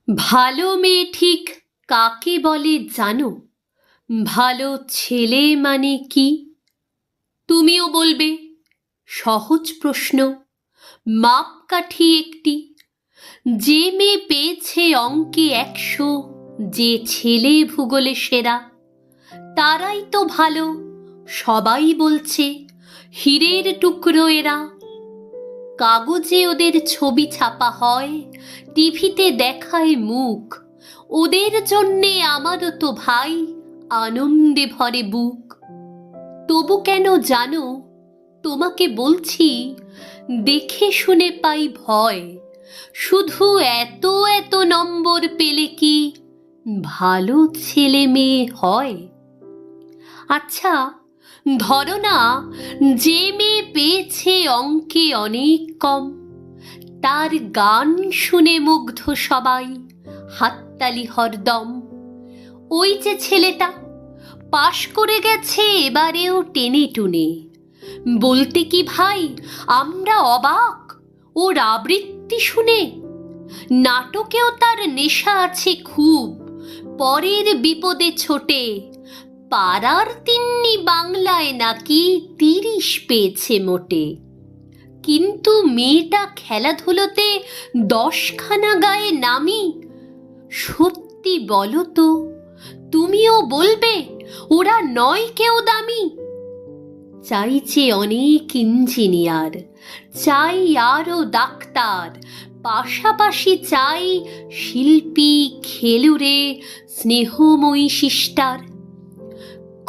ভালো মেয়ে ঠিক কাকে বলে জানো? ভালো ছেলে মানে কি? তুমিও বলবে সহজ প্রশ্ন, মাপকাঠি একটি। যে মেয়ে পেয়েছে অঙ্কে 100, যে ছেলে ভূগোলে সেরা, তারাই তো ভালো, সবাই বলছে হীরের টুকরো এরা। কাগজে ওদের ছবি ছাপা হয়, টিভিতে দেখায় মুখ, ওদের জন্যে আমারও তো ভাই আনন্দে ভরে বুক। তবু কেন জানো, তোমাকে বলছি, দেখে শুনে পাই ভয়, শুধু এত এত নম্বর পেলে কি ভালো ছেলে মেয়ে হয়? আচ্ছা ধরো না, যে মেয়ে পেয়েছে অঙ্কে অনেক কম, তার গান শুনে মুগ্ধ সবাই, হাততালি হরদম। ওই যে ছেলেটা পাশ করে গেছে এবারেও টেনে টুনে, বলতে কি ভাই আমরা অবাক ওর আবৃত্তি শুনে। নাটকেও তার নেশা আছে খুব, পরের বিপদে ছোটে। পাড়ার তিন্নি বাংলায় নাকি 30 পেয়েছে মোটে। কিন্তু মেয়েটা খেলাধুলোতে 10খানা গায়ে নামি। সত্যি বলো তো, তুমিও বলবে ওরা নয় কেউ দামি? চাইছে অনেক ইঞ্জিনিয়ার, চাই আরও ডাক্তার, পাশাপাশি চাই শিল্পী, খেলুড়ে, স্নেহময়ী সিস্টার।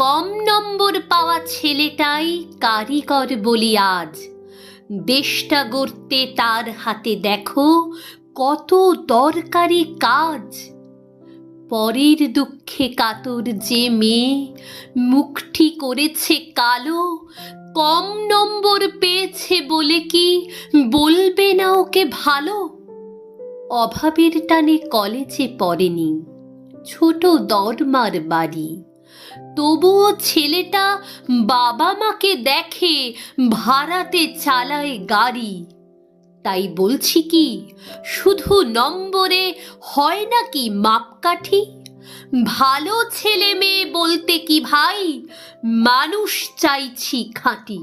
কম নম্বর পাওয়া ছেলেটাই কারিগর বলি আজ, দেশটা গড়তে তার হাতে দেখো কত দরকারি কাজ। পরের দুঃখে কাতর যে মেয়ে মুখটি করেছে কালো, কম নম্বর পেয়েছে বলে কি বলবে না ওকে ভালো? অভাবের টানে কলেজে পড়েনি, ছোট দরমার বাড়ি, তবুও ছেলেটা বাবা মাকে দেখে ভাড়াতে চালায় গাড়ি। তাই বলছি কি, শুধু নম্বরে হয় নাকি মাপকাঠি? ভালো ছেলে মেয়ে বলতে কি ভাই, মানুষ চাইছি খাঁটি।